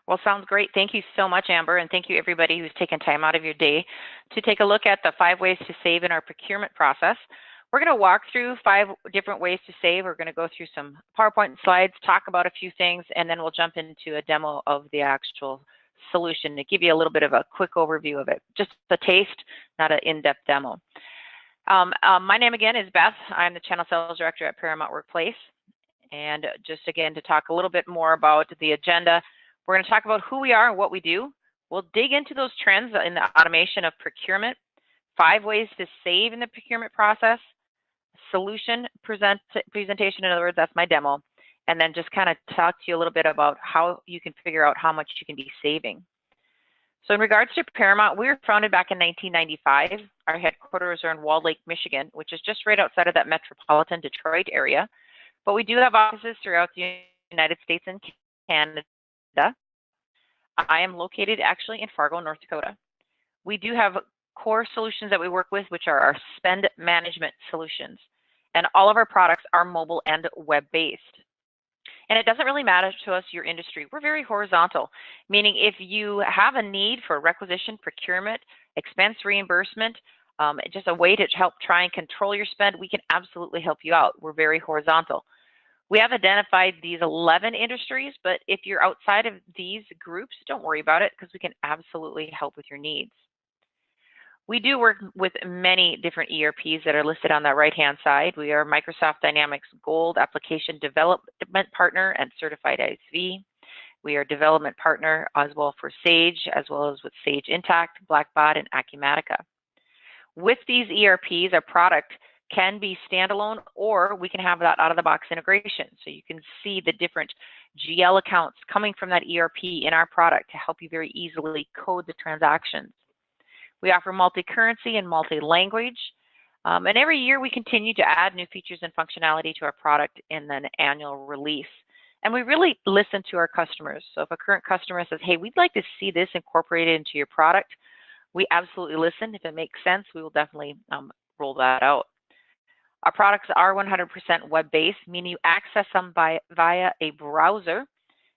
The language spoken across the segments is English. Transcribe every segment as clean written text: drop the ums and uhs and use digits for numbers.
Well, sounds great. Thank you so much, Amber, and thank you everybody who's taken time out of your day to take a look at the 5 ways to save in our procurement process. We're going to walk through 5 different ways to save. We're going to go through some PowerPoint slides, talk about a few things, and then we'll jump into a demo of the actual solution to give you a little bit of a quick overview of it. Just a taste, not an in-depth demo. My name again is Beth. I'm the Channel Sales Director at Paramount WorkPlace. And just again to talk a little bit more about the agenda, we're going to talk about who we are and what we do. We'll dig into those trends in the automation of procurement, 5 ways to save in the procurement process, solution presentation, in other words, that's my demo, and then just kind of talk to you a little bit about how you can figure out how much you can be saving. So in regards to Paramount, we were founded back in 1995. Our headquarters are in Walled Lake, Michigan, which is just right outside of that metropolitan Detroit area. But we do have offices throughout the United States and Canada. I am located actually in Fargo, North Dakota. We do have core solutions that we work with, which are our spend management solutions. And all of our products are mobile and web-based. And it doesn't really matter to us your industry. We're very horizontal, meaning if you have a need for requisition, procurement, expense reimbursement, just a way to help try and control your spend, we can absolutely help you out. We're very horizontal. We have identified these 11 industries, but if you're outside of these groups, don't worry about it because we can absolutely help with your needs. We do work with many different ERPs that are listed on the right-hand side. We are Microsoft Dynamics Gold Application Development Partner and Certified ISV. We are Development Partner as well for Sage, as well as with Sage Intacct, Blackbaud, and Acumatica. With these ERPs, our product can be standalone, or we can have that out-of-the-box integration. So you can see the different GL accounts coming from that ERP in our product to help you very easily code the transactions. We offer multi-currency and multi-language, and every year we continue to add new features and functionality to our product in an annual release. And we really listen to our customers. So if a current customer says, hey, we'd like to see this incorporated into your product, we absolutely listen. If it makes sense, we will definitely roll that out. Our products are 100% web-based, meaning you access them via a browser.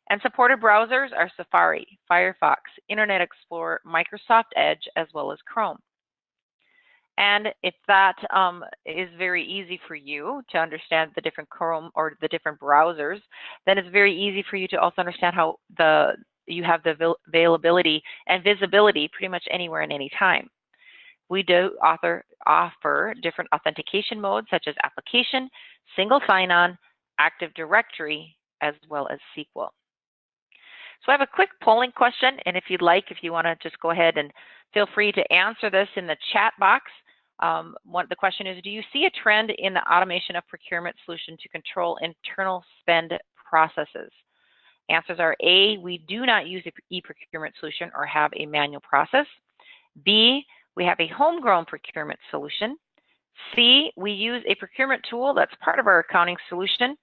And supported browsers are Safari, Firefox, Internet Explorer, Microsoft Edge, as well as Chrome. And if that is very easy for you to understand the different Chrome or the different browsers, then it's very easy for you to also understand how you have the availability and visibility pretty much anywhere and any time. We do offer different authentication modes such as application, single sign-on, Active Directory, as well as SQL. So I have a quick polling question, and if you'd like, if you want to just go ahead and feel free to answer this in the chat box. The question is, do you see a trend in the automation of procurement solution to control internal spend processes? Answers are A, we do not use an e-procurement solution or have a manual process. B, we have a homegrown procurement solution. C, we use a procurement tool that's part of our accounting solution.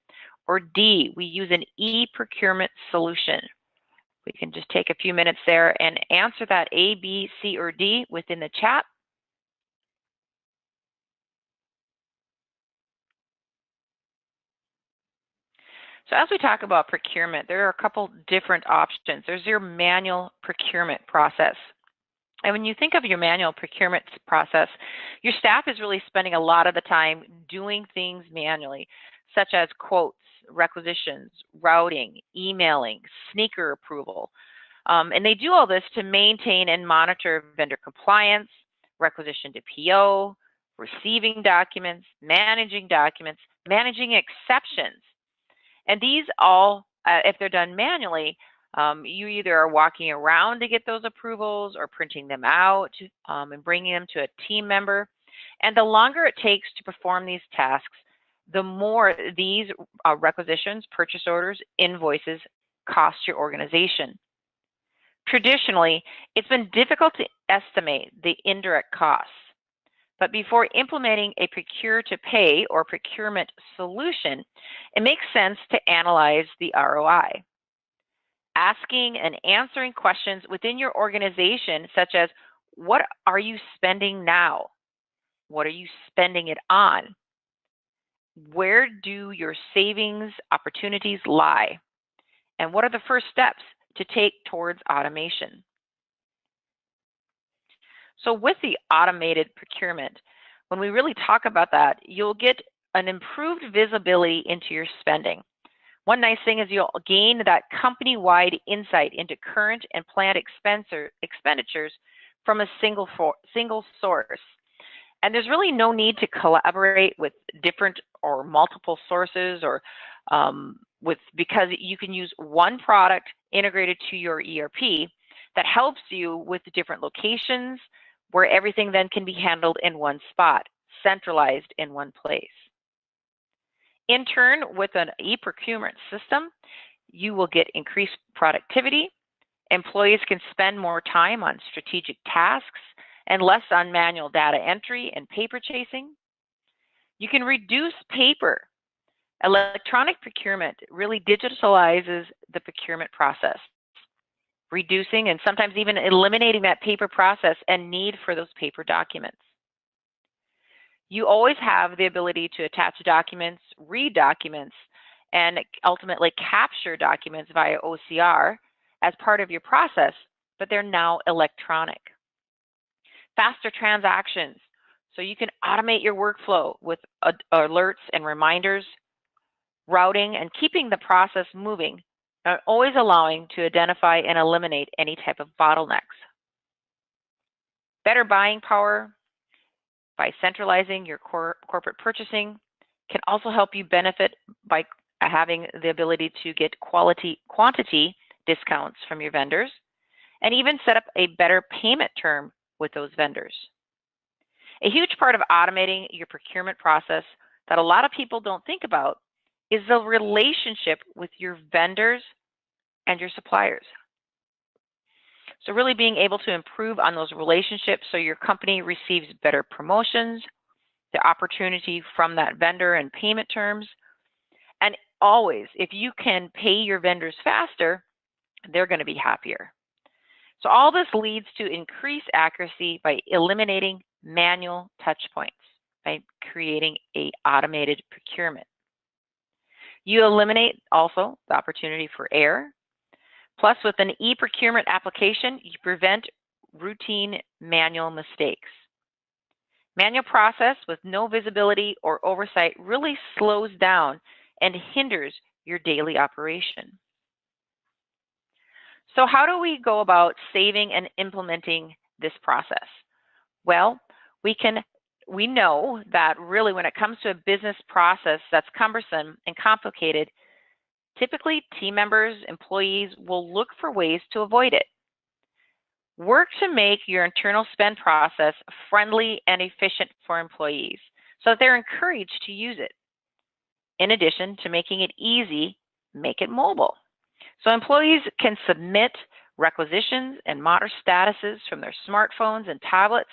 Or D, we use an e-procurement solution. We can just take a few minutes there and answer that A, B, C, or D within the chat. So as we talk about procurement, there are a couple different options. There's your manual procurement process. And when you think of your manual procurement process, your staff is really spending a lot of the time doing things manually, such as quotes, requisitions, routing, emailing, sneaker approval. And they do all this to maintain and monitor vendor compliance, requisition to PO, receiving documents, managing exceptions. And these all, if they're done manually, you either are walking around to get those approvals or printing them out and bringing them to a team member. And the longer it takes to perform these tasks, the more these requisitions, purchase orders, invoices cost your organization. Traditionally, it's been difficult to estimate the indirect costs. But before implementing a procure-to-pay or procurement solution, it makes sense to analyze the ROI. Asking and answering questions within your organization, such as, what are you spending now? What are you spending it on? Where do your savings opportunities lie? And what are the first steps to take towards automation. So with the automated procurement, when we really talk about that, you'll get an improved visibility into your spending. One nice thing is you'll gain that company-wide insight into current and planned expenditures from a single source. And there's really no need to collaborate with different or multiple sources or because you can use one product integrated to your ERP that helps you with the different locations where everything then can be handled in one spot, centralized in one place. In turn, with an e-procurement system, you will get increased productivity. Employees can spend more time on strategic tasks and less on manual data entry and paper chasing. You can reduce paper. Electronic procurement really digitalizes the procurement process, reducing and sometimes even eliminating that paper process and need for those paper documents. You always have the ability to attach documents, read documents, and ultimately capture documents via OCR as part of your process, but they're now electronic. Faster transactions, so you can automate your workflow with alerts and reminders, routing, and keeping the process moving, and always allowing to identify and eliminate any type of bottlenecks. Better buying power by centralizing your corporate purchasing can also help you benefit by having the ability to get quantity discounts from your vendors, and even set up a better payment term with those vendors. A huge part of automating your procurement process that a lot of people don't think about is the relationship with your vendors and your suppliers. So really being able to improve on those relationships so your company receives better promotions, the opportunity from that vendor and payment terms. And always, if you can pay your vendors faster, they're going to be happier. So all this leads to increased accuracy by eliminating manual touch points, by creating an automated procurement. You eliminate also the opportunity for error. Plus, with an e-procurement application, you prevent routine manual mistakes. Manual process with no visibility or oversight really slows down and hinders your daily operation. So how do we go about saving and implementing this process? Well, we know that really when it comes to a business process that's cumbersome and complicated, typically team members, employees will look for ways to avoid it. Work to make your internal spend process friendly and efficient for employees so that they're encouraged to use it. In addition to making it easy, make it mobile. So employees can submit requisitions and monitor statuses from their smartphones and tablets.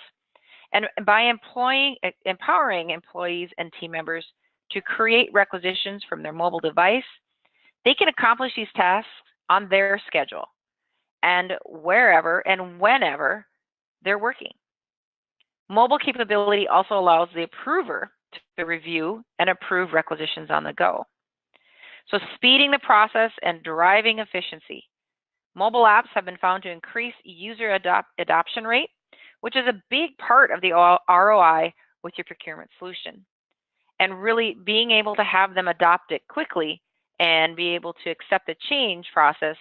And by empowering employees and team members to create requisitions from their mobile device, they can accomplish these tasks on their schedule and wherever and whenever they're working. Mobile capability also allows the approver to review and approve requisitions on the go. So speeding the process and driving efficiency. Mobile apps have been found to increase user adoption rate, which is a big part of the ROI with your procurement solution. And really being able to have them adopt it quickly and be able to accept the change process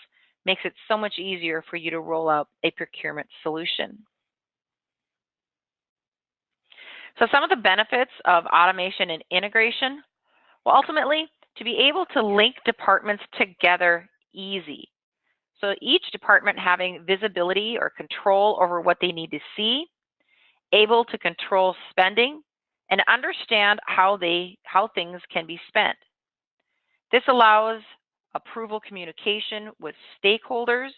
makes it so much easier for you to roll out a procurement solution. So some of the benefits of automation and integration, well, ultimately, to be able to link departments together easy. So each department having visibility or control over what they need to see, able to control spending, and understand how things can be spent. This allows approval communication with stakeholders,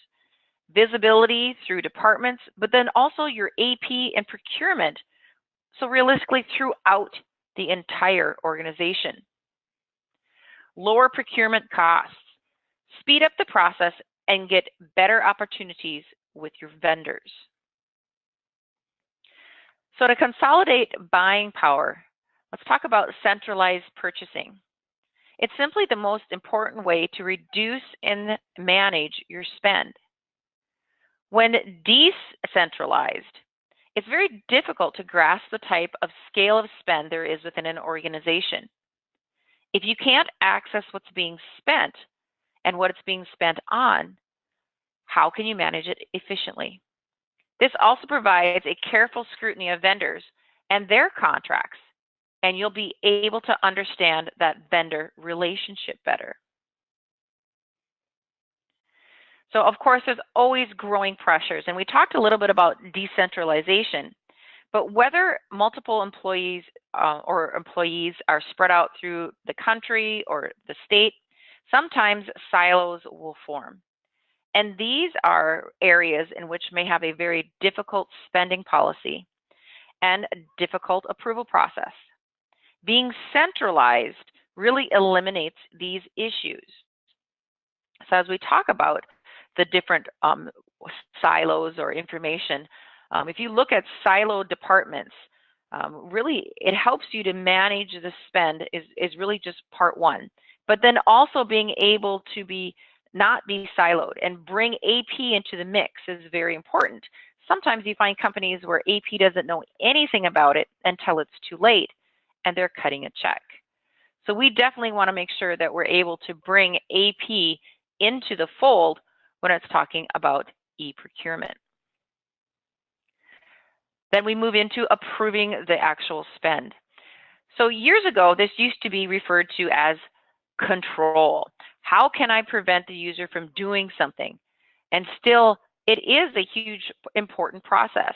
visibility through departments, but then also your AP and procurement, so realistically throughout the entire organization. Lower procurement costs, speed up the process, and get better opportunities with your vendors. So to consolidate buying power, let's talk about centralized purchasing. It's simply the most important way to reduce and manage your spend. When decentralized, it's very difficult to grasp the type of scale of spend there is within an organization. If you can't access what's being spent and what it's being spent on, how can you manage it efficiently? This also provides a careful scrutiny of vendors and their contracts, and you'll be able to understand that vendor relationship better. So of course, there's always growing pressures, and we talked a little bit about decentralization, but whether multiple employees are spread out through the country or the state, sometimes silos will form. And these are areas in which may have a very difficult spending policy and a difficult approval process. Being centralized really eliminates these issues. So as we talk about the different silos or information, if you look at siloed departments, really it helps you to manage the spend is really just part one. But then also being able to not be siloed and bring AP into the mix is very important. Sometimes you find companies where AP doesn't know anything about it until it's too late and they're cutting a check. So we definitely want to make sure that we're able to bring AP into the fold when it's talking about e-procurement. Then we move into approving the actual spend. So years ago, this used to be referred to as control. How can I prevent the user from doing something? And still, it is a huge, important process.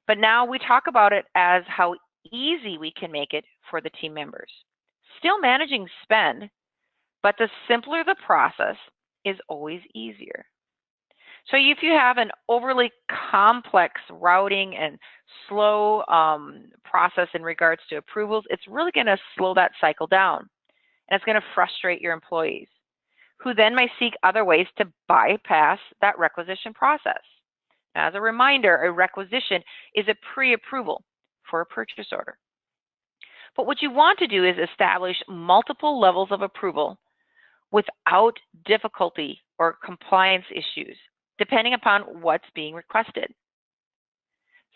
But now we talk about it as how easy we can make it for the team members. Still managing spend, but the simpler the process is always easier. So if you have an overly complex routing and slow process in regards to approvals, it's really going to slow that cycle down. And it's going to frustrate your employees, who then may seek other ways to bypass that requisition process. Now, as a reminder, a requisition is a pre-approval for a purchase order. But what you want to do is establish multiple levels of approval without difficulty or compliance issues, depending upon what's being requested.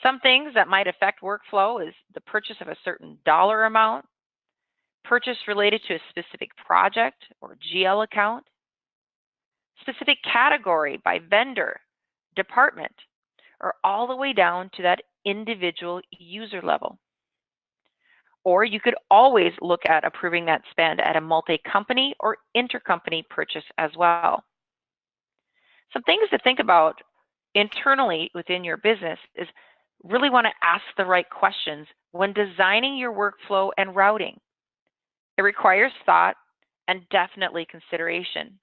Some things that might affect workflow is the purchase of a certain dollar amount, purchase related to a specific project or GL account, specific category by vendor, department, or all the way down to that individual user level. Or you could always look at approving that spend at a multi-company or intercompany purchase as well. Some things to think about internally within your business is really want to ask the right questions when designing your workflow and routing. It requires thought and definitely consideration.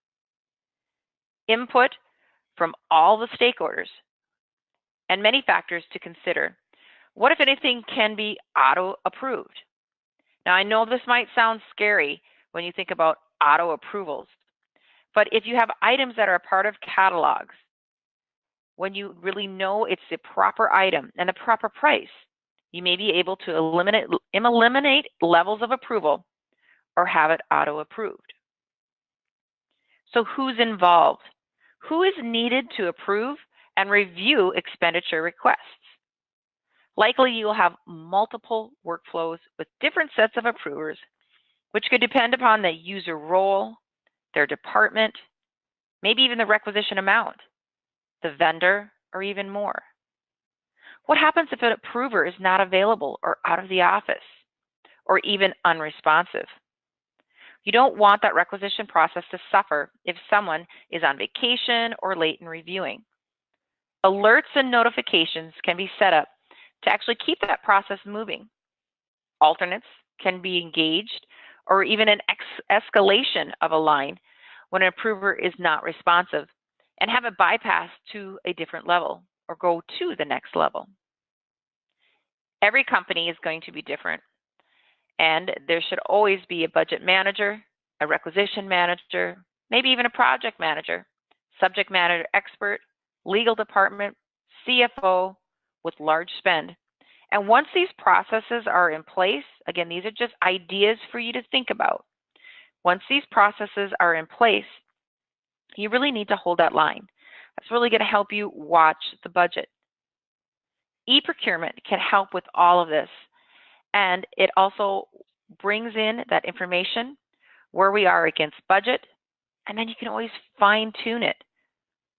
Input from all the stakeholders and many factors to consider. What, if anything, can be auto-approved? Now, I know this might sound scary when you think about auto-approvals, but if you have items that are a part of catalogs, when you really know it's the proper item and the proper price, you may be able to eliminate levels of approval or have it auto-approved. So who's involved? Who is needed to approve and review expenditure requests? Likely you will have multiple workflows with different sets of approvers, which could depend upon the user role, their department, maybe even the requisition amount, the vendor, or even more. What happens if an approver is not available or out of the office, or even unresponsive? You don't want that requisition process to suffer if someone is on vacation or late in reviewing. Alerts and notifications can be set up to actually keep that process moving. Alternates can be engaged, or even an escalation of a line when an approver is not responsive, and have it bypassed to a different level or go to the next level. Every company is going to be different, and there should always be a budget manager, a requisition manager, maybe even a project manager, subject matter expert, legal department, CFO with large spend. And once these processes are in place, again, these are just ideas for you to think about. Once these processes are in place, you really need to hold that line. It's really going to help you watch the budget. E-procurement can help with all of this, and it also brings in that information where we are against budget, and then you can always fine-tune it.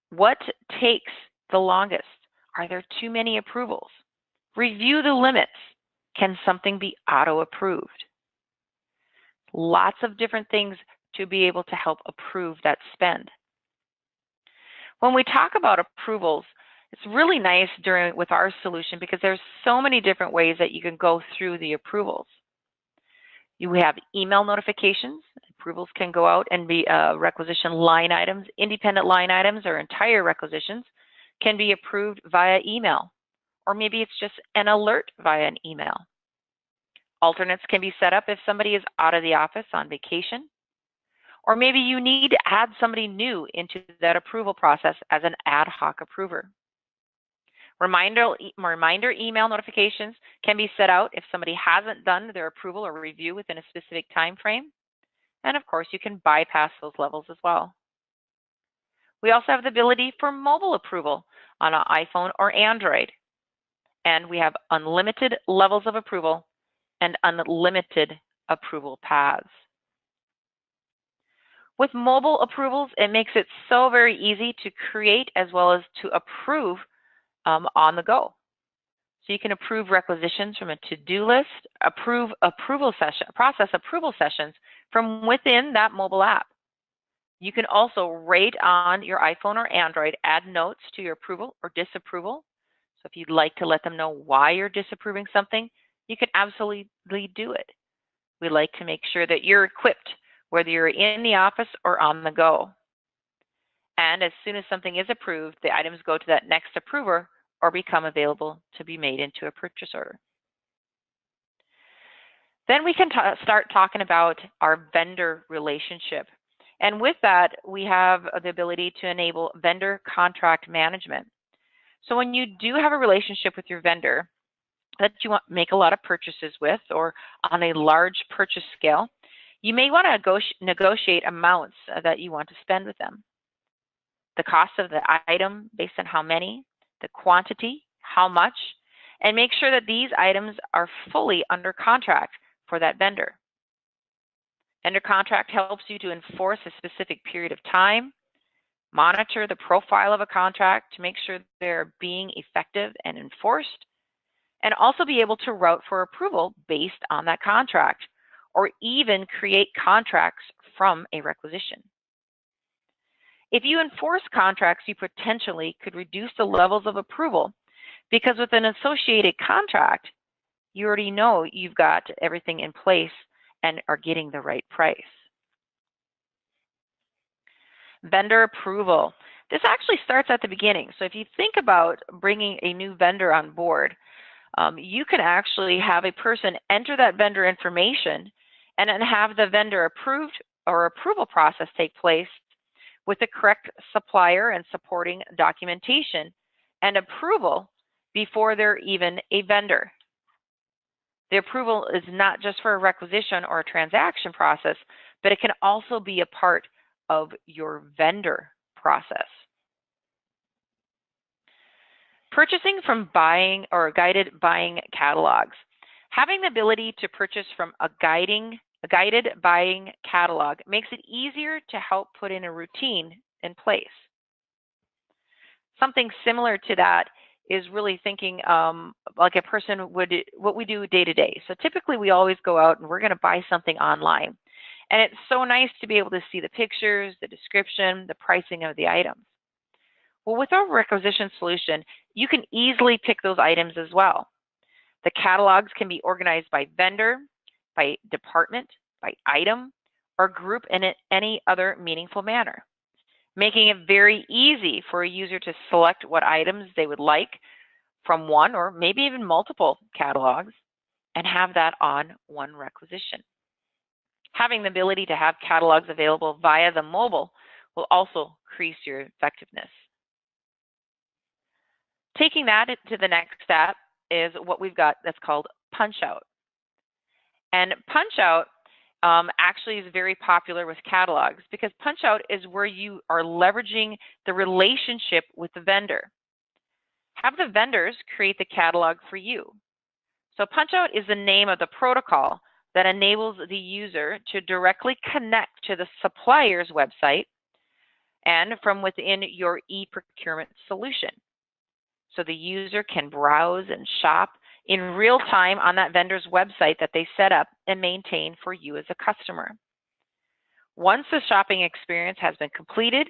What takes the longest? Are there too many approvals? Review the limits. Can something be auto-approved? Lots of different things to be able to help approve that spend. When we talk about approvals, it's really nice with our solution because there's so many different ways that you can go through the approvals. You have email notifications. Approvals can go out and be requisition line items, independent line items, or entire requisitions can be approved via email, or maybe it's just an alert via an email. Alternates can be set up if somebody is out of the office on vacation, or maybe you need to add somebody new into that approval process as an ad hoc approver. Reminder email notifications can be set out if somebody hasn't done their approval or review within a specific time frame. And of course, you can bypass those levels as well. We also have the ability for mobile approval on an iPhone or Android. And we have unlimited levels of approval and unlimited approval paths. With mobile approvals, it makes it so very easy to create as well as to approve on the go. So you can approve requisitions from a to-do list, process approval sessions from within that mobile app. You can also rate on your iPhone or Android, add notes to your approval or disapproval. So if you'd like to let them know why you're disapproving something, you can absolutely do it. We like to make sure that you're equipped, whether you're in the office or on the go. And as soon as something is approved, the items go to that next approver or become available to be made into a purchase order. Then we can start talking about our vendor relationship. And with that, we have the ability to enable vendor contract management. So when you do have a relationship with your vendor that you want to make a lot of purchases with or on a large purchase scale, you may want to negotiate amounts that you want to spend with them. The cost of the item based on how many, the quantity, how much, and make sure that these items are fully under contract for that vendor. Vendor contract helps you to enforce a specific period of time, monitor the profile of a contract to make sure they're being effective and enforced, and also be able to route for approval based on that contract, or even create contracts from a requisition. If you enforce contracts, you potentially could reduce the levels of approval because with an associated contract, you already know you've got everything in place and are getting the right price. Vendor approval. This actually starts at the beginning. So if you think about bringing a new vendor on board, you can actually have a person enter that vendor information and then have the vendor approved or approval process take place with the correct supplier and supporting documentation and approval before they're even a vendor. The approval is not just for a requisition or a transaction process, but it can also be a part of your vendor process. Purchasing from buying or guided buying catalogs. Having the ability to purchase from a guided buying catalog makes it easier to help put in a routine in place. Something similar to that is really thinking like a person would, what we do day to day. So typically we always go out and we're going to buy something online. And it's so nice to be able to see the pictures, the description, the pricing of the items. Well, with our requisition solution, you can easily pick those items as well. The catalogs can be organized by vendor, by department, by item, or group in any other meaningful manner, making it very easy for a user to select what items they would like from one or maybe even multiple catalogs and have that on one requisition. Having the ability to have catalogs available via the mobile will also increase your effectiveness. Taking that to the next step is what we've got that's called punch out. And punch out actually is very popular with catalogs because Punch-Out is where you are leveraging the relationship with the vendor. Have the vendors create the catalog for you. So Punch-Out is the name of the protocol that enables the user to directly connect to the supplier's website and from within your e-procurement solution. So the user can browse and shop in real time on that vendor's website that they set up and maintain for you as a customer. Once the shopping experience has been completed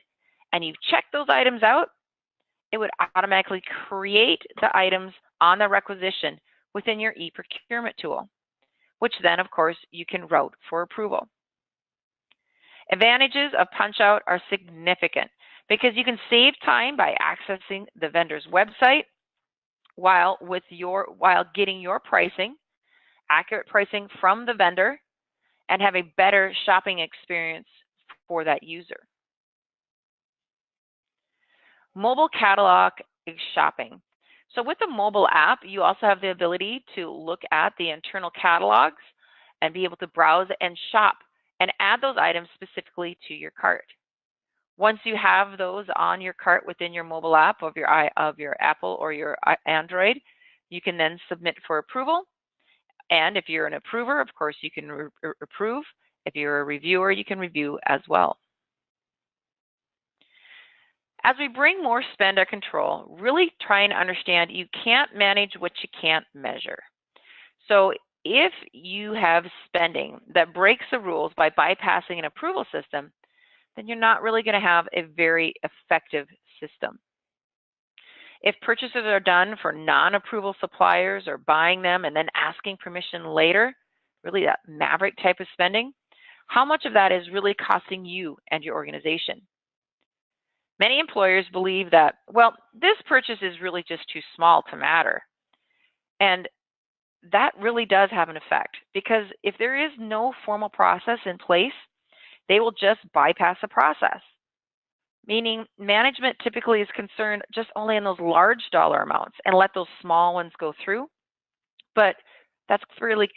and you've checked those items out, it would automatically create the items on the requisition within your e-procurement tool, which then, of course, you can route for approval. Advantages of Punch-Out are significant because you can save time by accessing the vendor's website while getting your pricing, accurate pricing from the vendor, and have a better shopping experience for that user. Mobile catalog shopping. So with the mobile app, you also have the ability to look at the internal catalogs and be able to browse and shop and add those items specifically to your cart. Once you have those on your cart within your mobile app of your Apple or your Android, you can then submit for approval. And if you're an approver, of course, you can approve. If you're a reviewer, you can review as well. As we bring more spend under control, really try and understand you can't manage what you can't measure. So if you have spending that breaks the rules by bypassing an approval system, then you're not really going to have a very effective system. If purchases are done for non-approval suppliers or buying them and then asking permission later, really that maverick type of spending, how much of that is really costing you and your organization? Many employers believe that, well, this purchase is really just too small to matter. And that really does have an effect because if there is no formal process in place, they will just bypass the process. Meaning management typically is concerned just only in those large dollar amounts and let those small ones go through. But that's really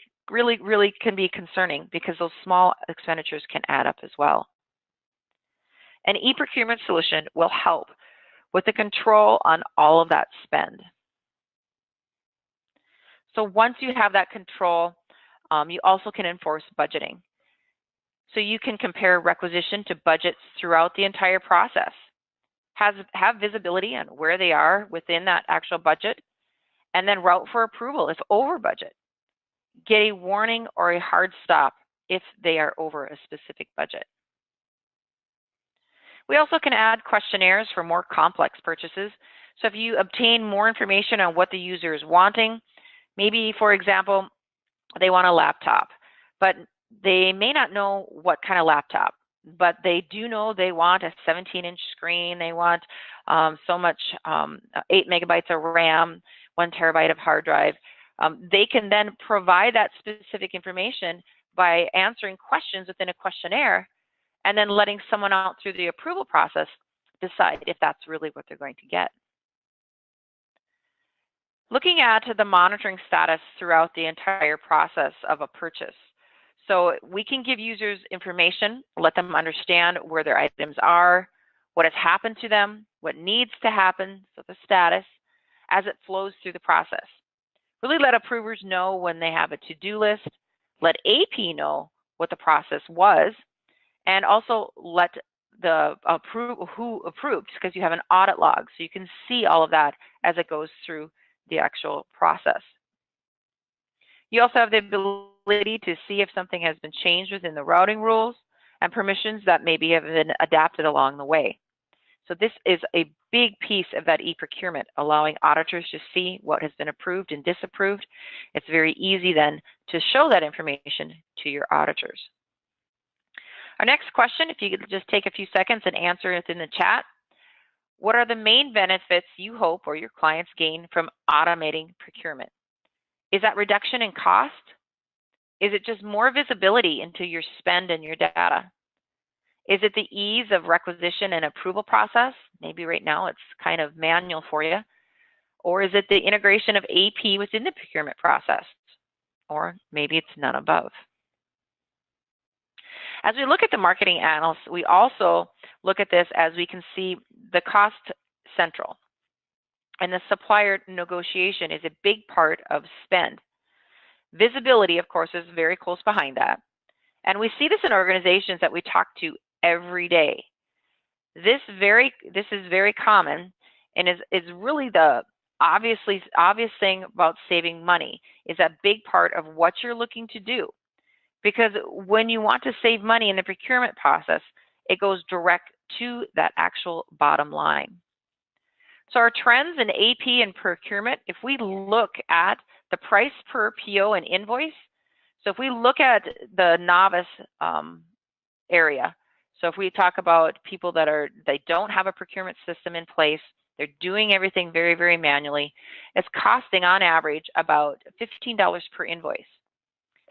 can be concerning because those small expenditures can add up as well. An e-procurement solution will help with the control on all of that spend. So once you have that control, you also can enforce budgeting. So you can compare requisition to budgets throughout the entire process. Have visibility on where they are within that actual budget, and then route for approval if over budget. Get a warning or a hard stop if they are over a specific budget. We also can add questionnaires for more complex purchases. So if you obtain more information on what the user is wanting, maybe, for example, they want a laptop, but they may not know what kind of laptop, but they do know they want a 17-inch screen, they want 8 megabytes of RAM, 1 terabyte of hard drive. They can then provide that specific information by answering questions within a questionnaire and then letting someone out through the approval process decide if that's really what they're going to get. Looking at the monitoring status throughout the entire process of a purchase. So we can give users information, let them understand where their items are, what has happened to them, what needs to happen, so the status, as it flows through the process. Really let approvers know when they have a to-do list, let AP know what the process was, and also let the who approved, because you have an audit log, so you can see all of that as it goes through the actual process. You also have the ability to see if something has been changed within the routing rules and permissions that maybe have been adapted along the way. So this is a big piece of that e-procurement, allowing auditors to see what has been approved and disapproved. It's very easy then to show that information to your auditors. Our next question, if you could just take a few seconds and answer it in the chat. What are the main benefits you hope or your clients gain from automating procurement? Is that reduction in cost? Is it just more visibility into your spend and your data? Is it the ease of requisition and approval process? Maybe right now it's kind of manual for you. Or is it the integration of AP within the procurement process? Or maybe it's none above. As we look at the marketing analyst, we also look at this as we can see the cost central. And the supplier negotiation is a big part of spend. Visibility, of course, is very close behind that. And we see this in organizations that we talk to every day. This is very common, and is really the obvious thing about saving money, is a big part of what you're looking to do. Because when you want to save money in the procurement process, it goes direct to that actual bottom line. So our trends in AP and procurement, if we look at the price per PO and invoice, so if we look at the novice area, so if we talk about people they don't have a procurement system in place, they're doing everything very, very manually, it's costing on average about $15 per invoice.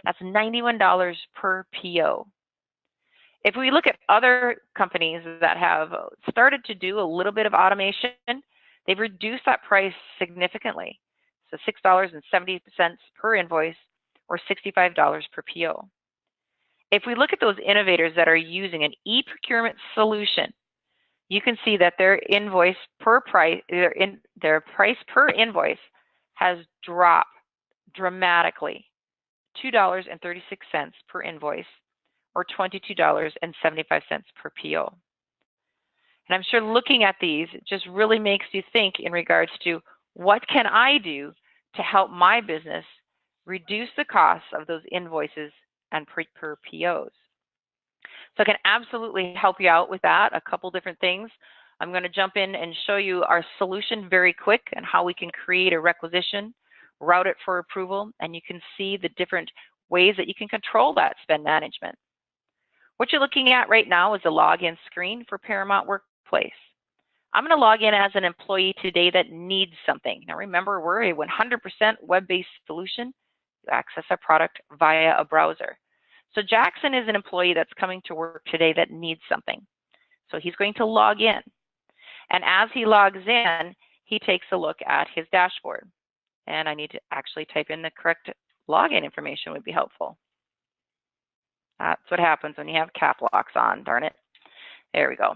That's $91 per PO. If we look at other companies that have started to do a little bit of automation, they've reduced that price significantly. So $6.70 per invoice, or $65 per PO. If we look at those innovators that are using an e-procurement solution, you can see that their price per invoice has dropped dramatically, $2.36 per invoice, or $22.75 per PO. And I'm sure looking at these just really makes you think in regards to what can I do to help my business reduce the costs of those invoices and per POs. So I can absolutely help you out with that, a couple different things. I'm going to jump in and show you our solution very quick and how we can create a requisition, route it for approval, and you can see the different ways that you can control that spend management. What you're looking at right now is the login screen for Paramount WorkPlace. I'm going to log in as an employee today that needs something. Now remember, we're a 100% web-based solution. You access our product via a browser. So Jackson is an employee that's coming to work today that needs something. So he's going to log in. And as he logs in, he takes a look at his dashboard. And I need to actually type in the correct login information would be helpful. That's what happens when you have cap locks on, darn it. There we go.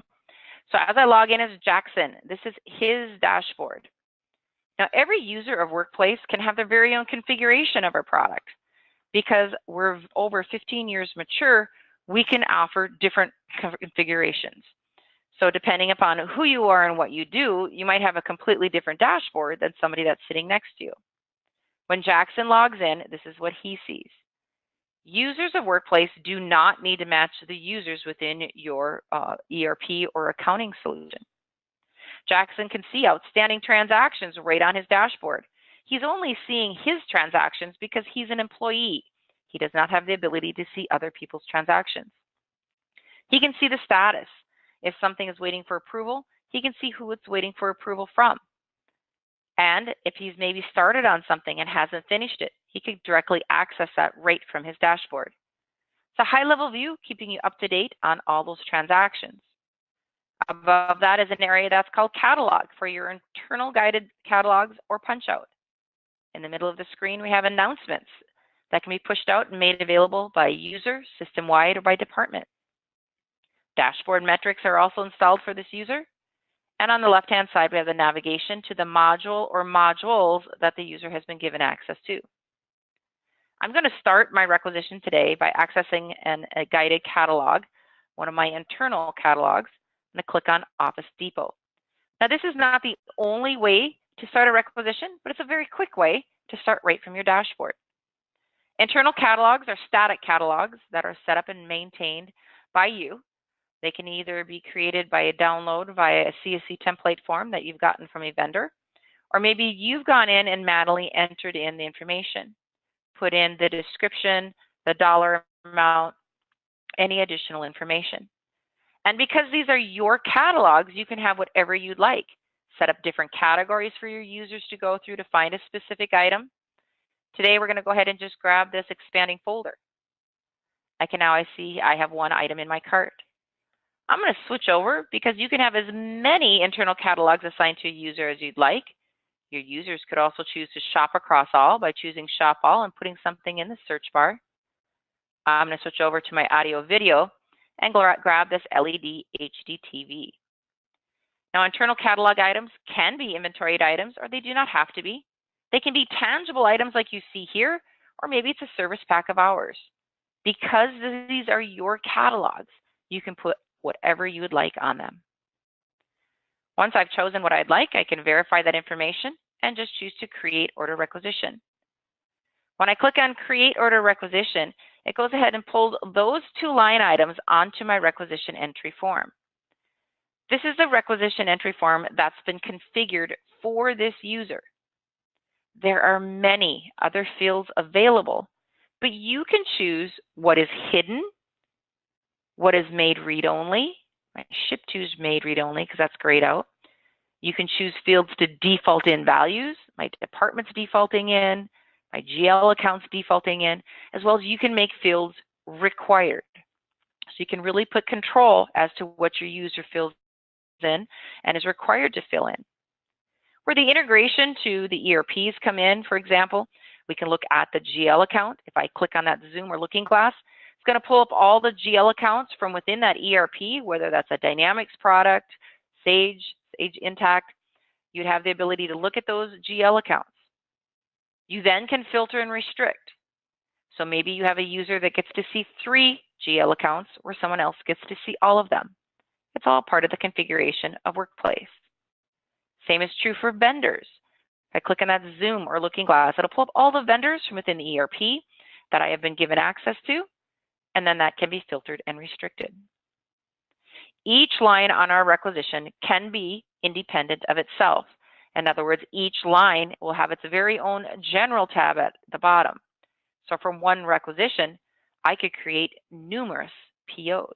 So as I log in as Jackson, this is his dashboard. Now every user of WorkPlace can have their very own configuration of our product. Because we're over 15 years mature, we can offer different configurations. So depending upon who you are and what you do, you might have a completely different dashboard than somebody that's sitting next to you. When Jackson logs in, this is what he sees. Users of WorkPlace do not need to match the users within your ERP or accounting solution. Jackson can see outstanding transactions right on his dashboard. He's only seeing his transactions because he's an employee. He does not have the ability to see other people's transactions. He can see the status. If something is waiting for approval, he can see who it's waiting for approval from. And if he's maybe started on something and hasn't finished it, he can directly access that right from his dashboard. It's a high-level view, keeping you up to date on all those transactions. Above that is an area that's called catalog for your internal guided catalogs or punch-out. In the middle of the screen, we have announcements that can be pushed out and made available by user, system-wide, or by department. Dashboard metrics are also installed for this user. And on the left-hand side, we have the navigation to the module or modules that the user has been given access to. I'm going to start my requisition today by accessing a guided catalog, one of my internal catalogs. I'm going to click on Office Depot. Now, this is not the only way to start a requisition, but it's a very quick way to start right from your dashboard. Internal catalogs are static catalogs that are set up and maintained by you. They can either be created by a download via a CSV template form that you've gotten from a vendor, or maybe you've gone in and manually entered in the information, put in the description, the dollar amount, any additional information. And because these are your catalogs, you can have whatever you'd like. Set up different categories for your users to go through to find a specific item. Today, we're going to go ahead and just grab this expanding folder. I see I have one item in my cart. I'm going to switch over because you can have as many internal catalogs assigned to a user as you'd like. Your users could also choose to shop across all by choosing Shop All and putting something in the search bar. I'm going to switch over to my audio video. and grab this LED HD TV. Now, internal catalog items can be inventoried items, or they do not have to be. They can be tangible items like you see here, or maybe it's a service pack of ours. Because these are your catalogs, you can put whatever you would like on them. Once I've chosen what I'd like, I can verify that information and just choose to create order requisition. When I click on create order requisition, it goes ahead and pulls those 2 line items onto my requisition entry form. This is the requisition entry form that's been configured for this user. There are many other fields available, but you can choose what is hidden, what is made read-only. My ship to is made read-only because that's grayed out. You can choose fields to default in values, my department's defaulting in, my GL account's defaulting in, as well as you can make fields required. So you can really put control as to what your user fills in and is required to fill in. Where the integration to the ERPs come in, for example, we can look at the GL account. If I click on that zoom or looking glass, it's going to pull up all the GL accounts from within that ERP, whether that's a Dynamics product, Sage Intacct. You'd have the ability to look at those GL accounts. You then can filter and restrict. So maybe you have a user that gets to see 3 GL accounts where someone else gets to see all of them. It's all part of the configuration of WorkPlace. Same is true for vendors. If I click on that zoom or looking glass, it'll pull up all the vendors from within the ERP that I have been given access to, and then that can be filtered and restricted. Each line on our requisition can be independent of itself. In other words, each line will have its very own general tab at the bottom. So from one requisition, I could create numerous POs.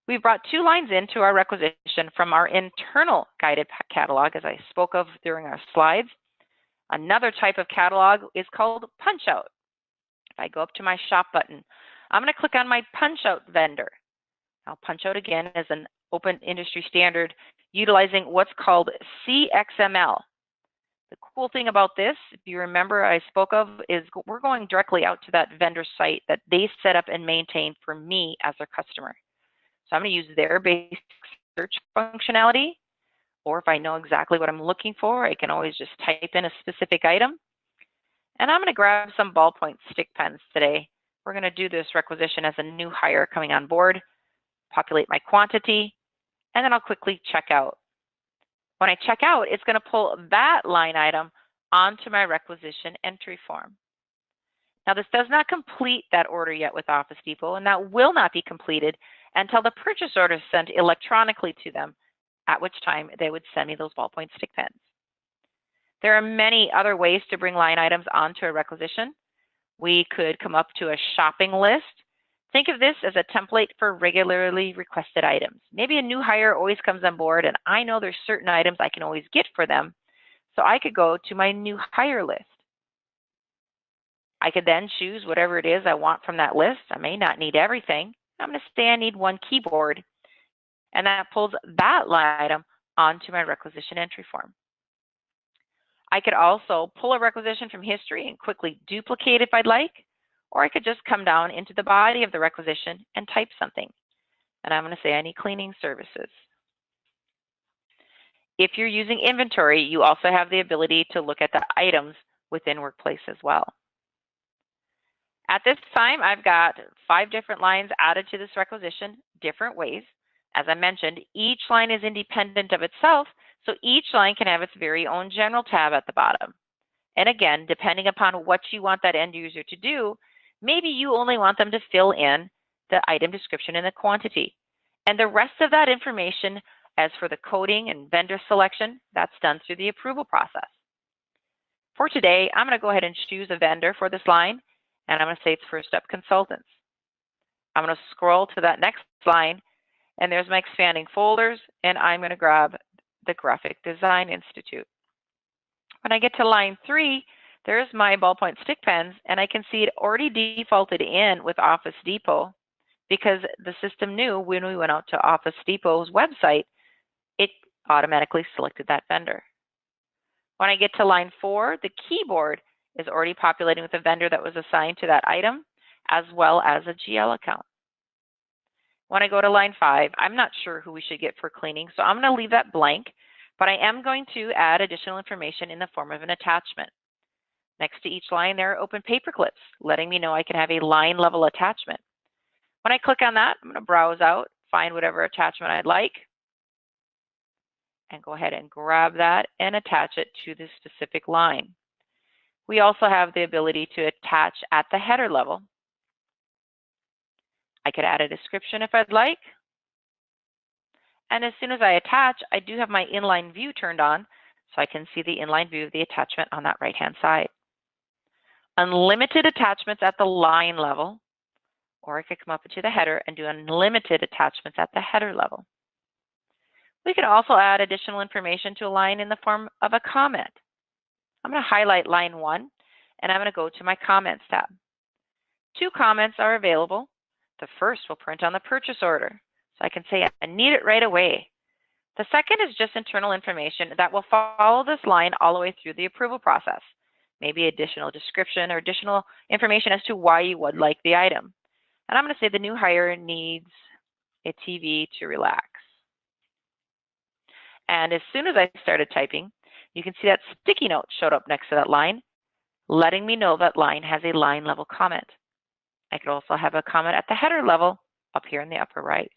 We've brought 2 lines into our requisition from our internal guided catalog, as I spoke of during our slides. Another type of catalog is called punch out. If I go up to my shop button, I'm going to click on my punch out vendor. Now, punch out again is an open industry standard utilizing what's called CXML. The cool thing about this, if you remember I spoke of, is we're going directly out to that vendor site that they set up and maintain for me as their customer. So I'm going to use their basic search functionality, or if I know exactly what I'm looking for, I can always just type in a specific item. And I'm going to grab some ballpoint stick pens today. We're going to do this requisition as a new hire coming on board, populate my quantity, and then I'll quickly check out. When I check out, it's going to pull that line item onto my requisition entry form. Now, this does not complete that order yet with Office Depot, and that will not be completed until the purchase order is sent electronically to them, at which time they would send me those ballpoint stick pens. There are many other ways to bring line items onto a requisition. We could come up to a shopping list. Think of this as a template for regularly requested items. Maybe a new hire always comes on board, and I know there's certain items I can always get for them, so I could go to my new hire list. I could then choose whatever it is I want from that list. I may not need everything. I'm going to say I need 1 keyboard, and that pulls that line item onto my requisition entry form. I could also pull a requisition from history and quickly duplicate if I'd like, or I could just come down into the body of the requisition and type something. And I'm going to say I need cleaning services. If you're using inventory, you also have the ability to look at the items within WorkPlace as well. At this time, I've got 5 different lines added to this requisition, different ways. As I mentioned, each line is independent of itself, so each line can have its very own general tab at the bottom. And again, depending upon what you want that end user to do, maybe you only want them to fill in the item description and the quantity. And the rest of that information, as for the coding and vendor selection, that's done through the approval process. For today, I'm going to go ahead and choose a vendor for this line, and I'm going to say it's First Up Consultants. I'm going to scroll to that next line, and there's my expanding folders, and I'm going to grab the Graphic Design Institute. When I get to line 3, there's my ballpoint stick pens, and I can see it already defaulted in with Office Depot because the system knew when we went out to Office Depot's website, it automatically selected that vendor. When I get to line 4, the keyboard is already populating with a vendor that was assigned to that item, as well as a GL account. When I go to line 5, I'm not sure who we should get for cleaning, so I'm going to leave that blank, but I am going to add additional information in the form of an attachment. Next to each line, there are open paper clips, letting me know I can have a line level attachment. When I click on that, I'm going to browse out, find whatever attachment I'd like, and go ahead and grab that and attach it to this specific line. We also have the ability to attach at the header level. I could add a description if I'd like. And as soon as I attach, I do have my inline view turned on, so I can see the inline view of the attachment on that right-hand side. Unlimited attachments at the line level, or I could come up to the header and do unlimited attachments at the header level. We could also add additional information to a line in the form of a comment. I'm going to highlight line 1, and I'm going to go to my Comments tab. 2 comments are available. The first will print on the purchase order, so I can say I need it right away. The second is just internal information that will follow this line all the way through the approval process. Maybe additional description or additional information as to why you would like the item. And I'm going to say the new hire needs a TV to relax. And as soon as I started typing, you can see that sticky note showed up next to that line, letting me know that line has a line level comment. I could also have a comment at the header level up here in the upper right.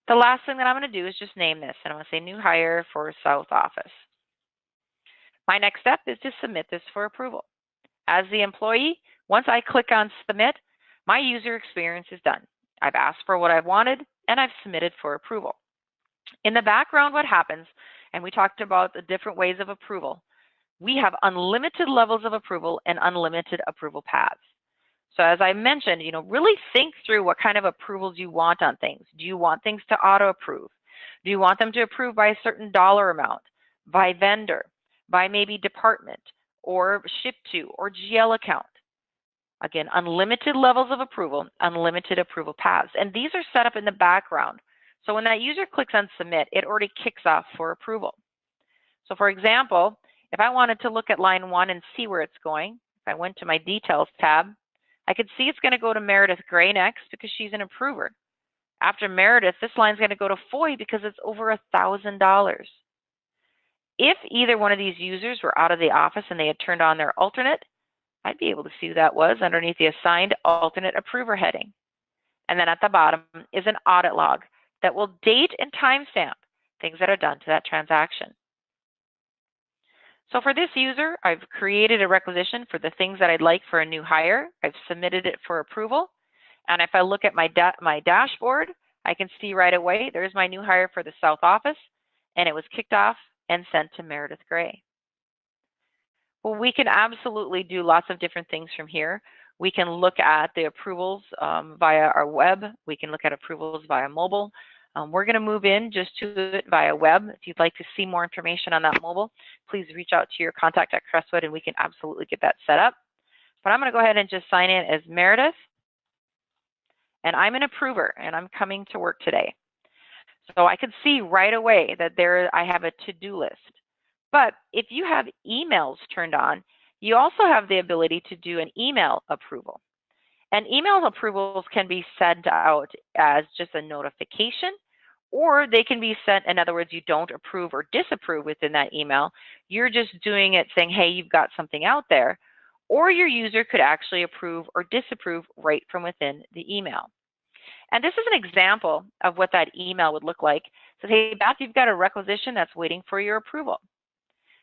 The last thing that I'm going to do is just name this, and I'm going to say new hire for South Office. My next step is to submit this for approval. As the employee, once I click on submit, my user experience is done. I've asked for what I've wanted, and I've submitted for approval. In the background, what happens, and we talked about the different ways of approval, we have unlimited levels of approval and unlimited approval paths. So as I mentioned, really think through what kind of approvals you want on things. Do you want things to auto-approve? Do you want them to approve by a certain dollar amount, by vendor, by maybe department, or ship to, or GL account? Again, unlimited levels of approval, unlimited approval paths. And these are set up in the background. So when that user clicks on submit, it already kicks off for approval. So for example, if I wanted to look at line 1 and see where it's going, if I went to my details tab, I could see it's going to go to Meredith Gray next because she's an approver. After Meredith, this line's going to go to Foy because it's over $1,000. If either one of these users were out of the office and they had turned on their alternate, I'd be able to see who that was underneath the assigned alternate approver heading. And then at the bottom is an audit log that will date and timestamp things that are done to that transaction. So for this user, I've created a requisition for the things that I'd like for a new hire. I've submitted it for approval. And if I look at my dashboard, I can see right away, there's my new hire for the South Office, and it was kicked off and sent to Meredith Gray. Well, we can absolutely do lots of different things from here. We can look at the approvals via our web. We can look at approvals via mobile. We're going to move in just to it via web. If you'd like to see more information on that mobile, please reach out to your contact at Crestwood and we can absolutely get that set up. But I'm going to go ahead and just sign in as Meredith. And I'm an approver and I'm coming to work today. So I can see right away that I have a to-do list. But if you have emails turned on, you also have the ability to do an email approval. And email approvals can be sent out as just a notification, or they can be sent, in other words, you don't approve or disapprove within that email. You're just doing it saying, hey, you've got something out there. Or your user could actually approve or disapprove right from within the email. And this is an example of what that email would look like. It says, hey, Beth, you've got a requisition that's waiting for your approval.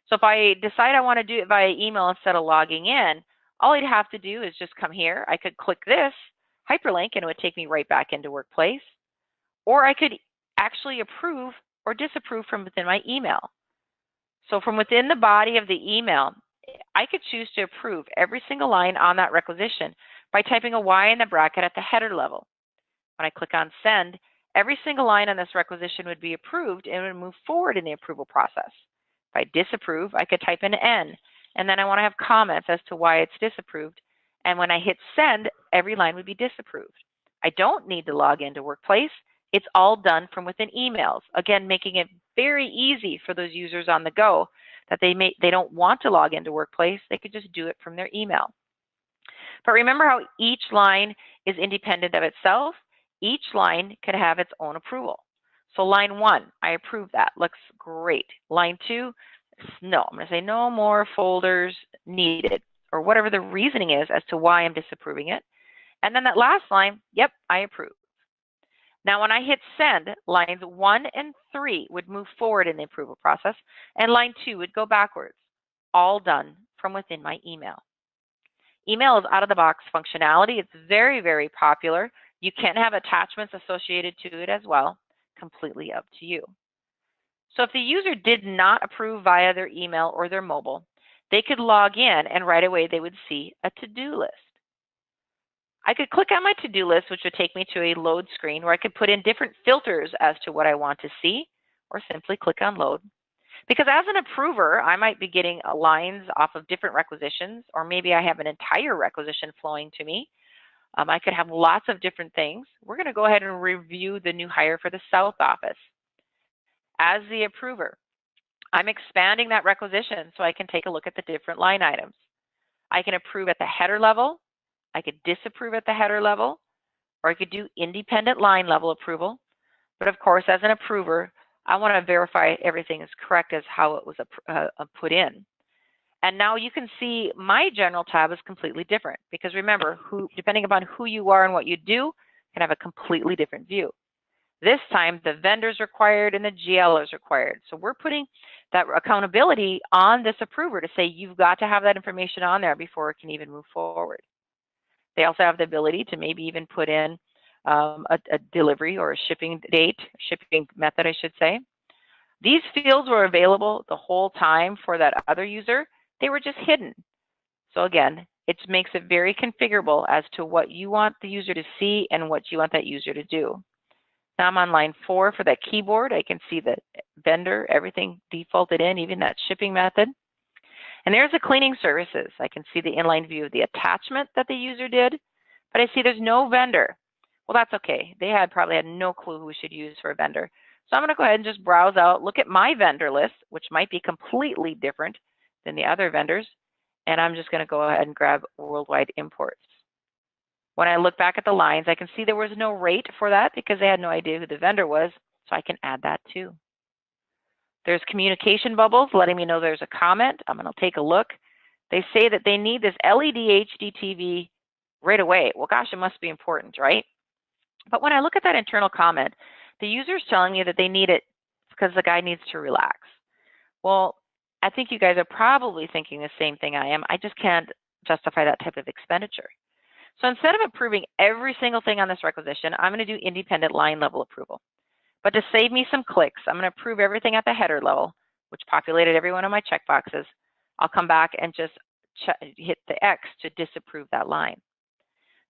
So if I decide I want to do it via email instead of logging in, all I'd have to do is just come here. I could click this hyperlink and it would take me right back into WorkPlace. Or I could actually approve or disapprove from within my email. So from within the body of the email, I could choose to approve every single line on that requisition by typing a Y in the bracket at the header level. When I click on send, every single line on this requisition would be approved and would move forward in the approval process. If I disapprove, I could type an N, and then I want to have comments as to why it's disapproved. And when I hit send, every line would be disapproved. I don't need to log into WorkPlace. It's all done from within emails. Again, making it very easy for those users on the go that they don't want to log into WorkPlace. They could just do it from their email. But remember how each line is independent of itself. Each line could have its own approval. So line 1, I approve that. Looks great. Line 2, no. I'm going to say no more folders needed, or whatever the reasoning is as to why I'm disapproving it. And then that last line, yep, I approve. Now, when I hit send, lines 1 and 3 would move forward in the approval process, and line 2 would go backwards, all done from within my email. Email is out-of-the-box functionality. It's very, very popular. You can have attachments associated to it as well, completely up to you. So if the user did not approve via their email or their mobile, they could log in and right away they would see a to-do list. I could click on my to-do list, which would take me to a load screen where I could put in different filters as to what I want to see, or simply click on load. Because as an approver, I might be getting lines off of different requisitions, or maybe I have an entire requisition flowing to me. I could have lots of different things. We're going to go ahead and review the new hire for the South office. As the approver, I'm expanding that requisition so I can take a look at the different line items. I can approve at the header level, I could disapprove at the header level, or I could do independent line level approval. But of course, as an approver, I want to verify everything is correct as how it was put in. And now you can see my general tab is completely different because remember, depending upon who you are and what you do, can have a completely different view. This time, the vendor's required and the GL is required. So we're putting that accountability on this approver to say you've got to have that information on there before it can even move forward. They also have the ability to maybe even put in a delivery or a shipping date, shipping method, I should say. These fields were available the whole time for that other user. They were just hidden. So again, it makes it very configurable as to what you want the user to see and what you want that user to do. Now I'm on line 4 for that keyboard. I can see the vendor, everything defaulted in, even that shipping method. And there's the cleaning services. I can see the inline view of the attachment that the user did, but I see there's no vendor. Well, that's okay. They probably had no clue who we should use for a vendor. So I'm going to go ahead and just browse out, look at my vendor list, which might be completely different than the other vendors. And I'm just going to go ahead and grab worldwide imports. When I look back at the lines, I can see there was no rate for that because they had no idea who the vendor was. So I can add that too. There's communication bubbles letting me know there's a comment. I'm going to take a look. They say that they need this LED HD TV right away. Well, gosh, it must be important, right? But when I look at that internal comment, the user's telling me that they need it because the guy needs to relax. Well, I think you guys are probably thinking the same thing I am. I just can't justify that type of expenditure. So instead of approving every single thing on this requisition, I'm going to do independent line level approval. But to save me some clicks, I'm going to approve everything at the header level, which populated every one of my checkboxes. I'll come back and just hit the X to disapprove that line.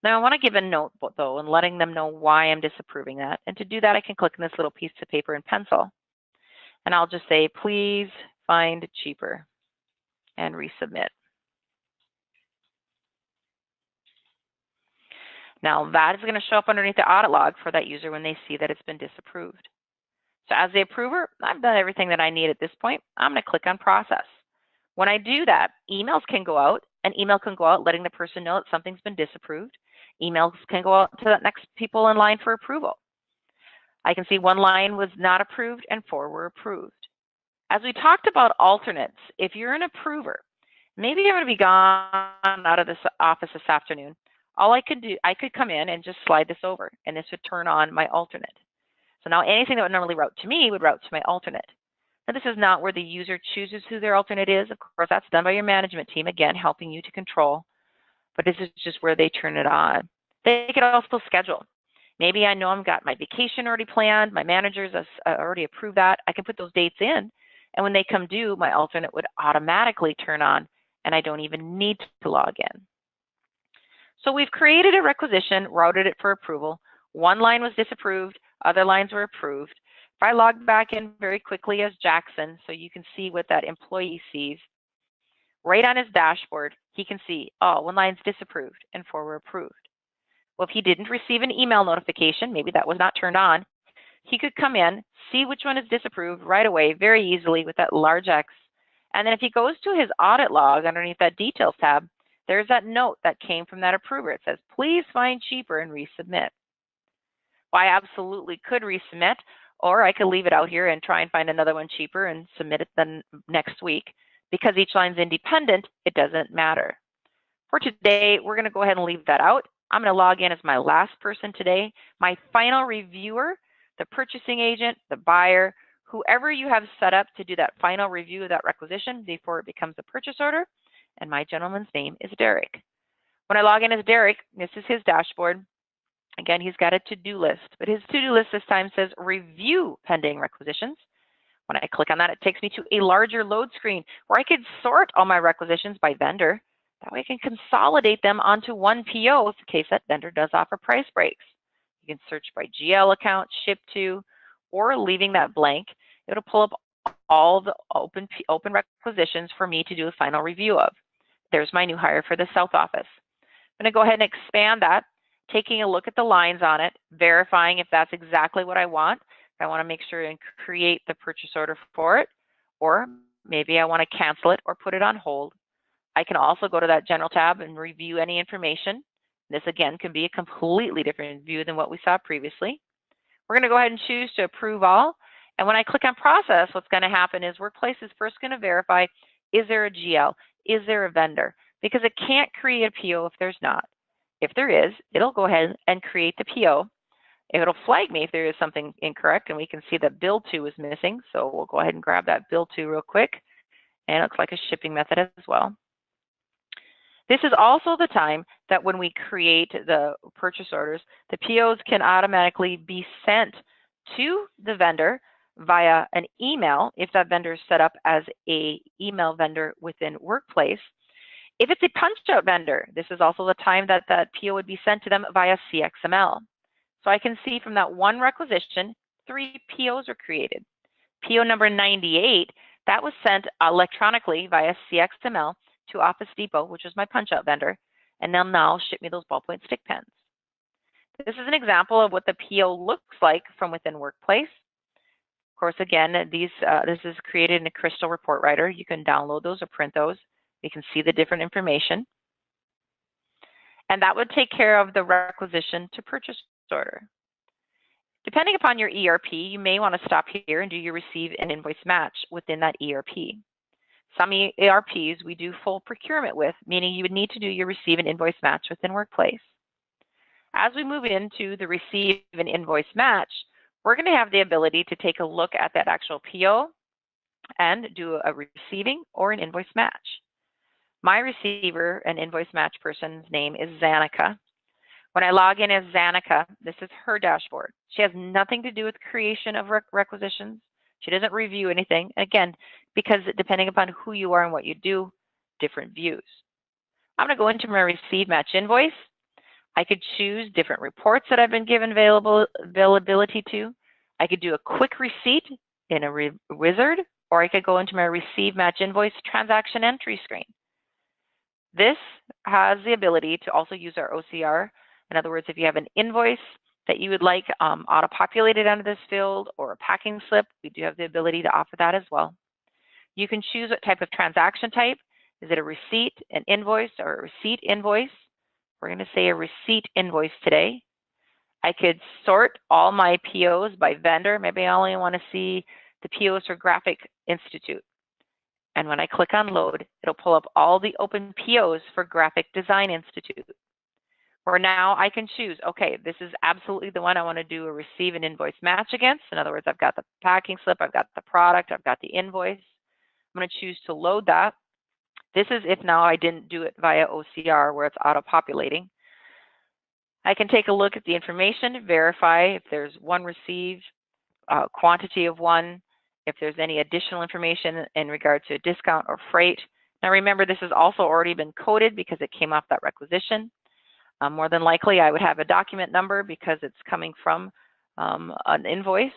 Now I want to give a note though and letting them know why I'm disapproving that. And to do that, I can click on this little piece of paper and pencil. And I'll just say, please find cheaper and resubmit. Now that is going to show up underneath the audit log for that user when they see that it's been disapproved. So as the approver, I've done everything that I need at this point. I'm going to click on process. When I do that, emails can go out. An email can go out letting the person know that something's been disapproved. Emails can go out to the next people in line for approval. I can see 1 line was not approved and 4 were approved. As we talked about alternates, if you're an approver, maybe you're going to be gone out of this office this afternoon. All I could do, I could come in and just slide this over, and this would turn on my alternate. So now anything that would normally route to me would route to my alternate. Now this is not where the user chooses who their alternate is. Of course, that's done by your management team, again, helping you to control. But this is just where they turn it on. They could also schedule. Maybe I know I've got my vacation already planned. My managers already approved that. I can put those dates in. And when they come due, my alternate would automatically turn on, and I don't even need to log in. So we've created a requisition, routed it for approval. 1 line was disapproved, other lines were approved. If I log back in very quickly as Jackson, so you can see what that employee sees, right on his dashboard, he can see, oh, 1 line's disapproved and 4 were approved. Well, if he didn't receive an email notification, maybe that was not turned on, he could come in, see which one is disapproved right away, very easily with that large X. And then if he goes to his audit log underneath that details tab, there's that note that came from that approver. It says, please find cheaper and resubmit. Well, I absolutely could resubmit, or I could leave it out here and try and find another one cheaper and submit it then next week. Because each line's independent, it doesn't matter. For today, we're going to go ahead and leave that out. I'm going to log in as my last person today. My final reviewer, the purchasing agent, the buyer, whoever you have set up to do that final review of that requisition before it becomes a purchase order. And my gentleman's name is Derek. When I log in as Derek, this is his dashboard. Again, he's got a to-do list, but his to-do list this time says review pending requisitions. When I click on that, it takes me to a larger load screen where I could sort all my requisitions by vendor. That way I can consolidate them onto one PO in case that vendor does offer price breaks. You can search by GL account, ship to, or leaving that blank. It'll pull up all the open requisitions for me to do a final review of. There's my new hire for the South office. I'm going to go ahead and expand that, taking a look at the lines on it, verifying if that's exactly what I want. If I want to make sure and create the purchase order for it, or maybe I want to cancel it or put it on hold. I can also go to that general tab and review any information. This again can be a completely different view than what we saw previously. We're going to go ahead and choose to approve all. And when I click on process, what's going to happen is WorkPlace is first going to verify, is there a GL? Is there a vendor? Because it can't create a PO if there's not. If there is, it'll go ahead and create the PO. It'll flag me if there is something incorrect, and we can see that bill to is missing. So we'll go ahead and grab that bill to real quick. And it looks like a shipping method as well. This is also the time that when we create the purchase orders, the POs can automatically be sent to the vendor via an email if that vendor is set up as an email vendor within WorkPlace. If it's a punch-out vendor, this is also the time that that PO would be sent to them via CXML. So I can see from that one requisition, 3 POs are created. PO number 98, that was sent electronically via CXML to Office Depot, which is my punch-out vendor, and they'll now ship me those ballpoint stick pens. This is an example of what the PO looks like from within WorkPlace. Of course, again, this is created in a Crystal Report Writer. You can download those or print those. You can see the different information. And that would take care of the requisition to purchase order. Depending upon your ERP, you may want to stop here and do your receive and invoice match within that ERP. Some ERPs we do full procurement with, meaning you would need to do your receive and invoice match within WorkPlace. As we move into the receive and invoice match, we're going to have the ability to take a look at that actual PO and do a receiving or an invoice match. My receiver and invoice match person's name is Zanika. When I log in as Zanika, this is her dashboard. She has nothing to do with creation of requisitions. She doesn't review anything. Again, because depending upon who you are and what you do, different views. I'm going to go into my receive match invoice. I could choose different reports that I've been given availability to. I could do a quick receipt in a wizard, or I could go into my receive match invoice transaction entry screen. This has the ability to also use our OCR. In other words, if you have an invoice that you would like auto-populated under this field or a packing slip, we do have the ability to offer that as well. You can choose what type of transaction type. Is it a receipt, an invoice, or a receipt invoice? We're going to say a receipt invoice today. I could sort all my POs by vendor. Maybe I only want to see the POs for Graphic Institute. And when I click on load, it'll pull up all the open POs for Graphic Design Institute. Or now I can choose, okay, this is absolutely the one I want to do a receive and invoice match against. In other words, I've got the packing slip, I've got the product, I've got the invoice. I'm going to choose to load that. This is if now I didn't do it via OCR where it's auto-populating. I can take a look at the information, verify if there's one received, quantity of one, if there's any additional information in regard to a discount or freight. Now remember, this has also already been coded because it came off that requisition. More than likely, I would have a document number because it's coming from an invoice.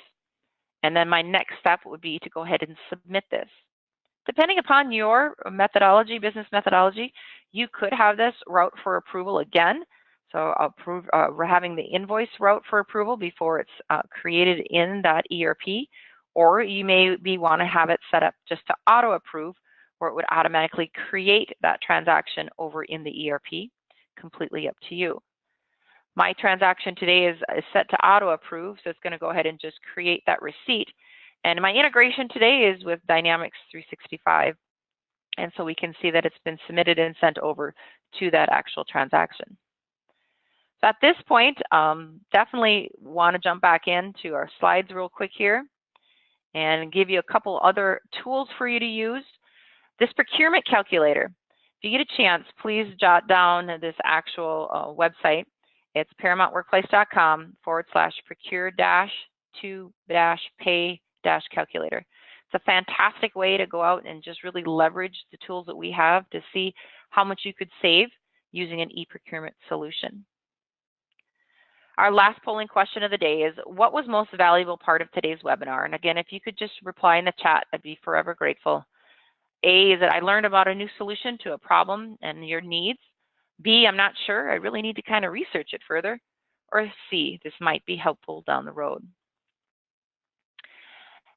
And then my next step would be to go ahead and submit this. Depending upon your methodology, business methodology, you could have this route for approval again. So we're having the invoice route for approval before it's created in that ERP. Or you may want to have it set up just to auto-approve, where it would automatically create that transaction over in the ERP. Completely up to you. My transaction today is set to auto approve, so it's going to go ahead and just create that receipt. And my integration today is with Dynamics 365. And so we can see that it's been submitted and sent over to that actual transaction. So at this point, definitely want to jump back into our slides real quick here and give you a couple other tools for you to use. This procurement calculator, if you get a chance, please jot down this actual website. It's paramountworkplace.com/procure-to-pay-calculator. It's a fantastic way to go out and just really leverage the tools that we have to see how much you could save using an e-procurement solution. Our last polling question of the day is, what was most valuable part of today's webinar? And again, if you could just reply in the chat, I'd be forever grateful. A, is that I learned about a new solution to a problem and your needs. B, I'm not sure, I really need to kind of research it further. Or C, this might be helpful down the road.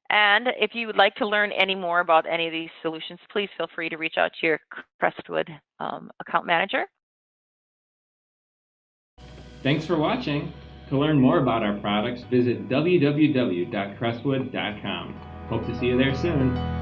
And if you would like to learn any more about any of these solutions, please feel free to reach out to your Crestwood account manager. Thanks for watching. To learn more about our products, visit www.crestwood.com. Hope to see you there soon.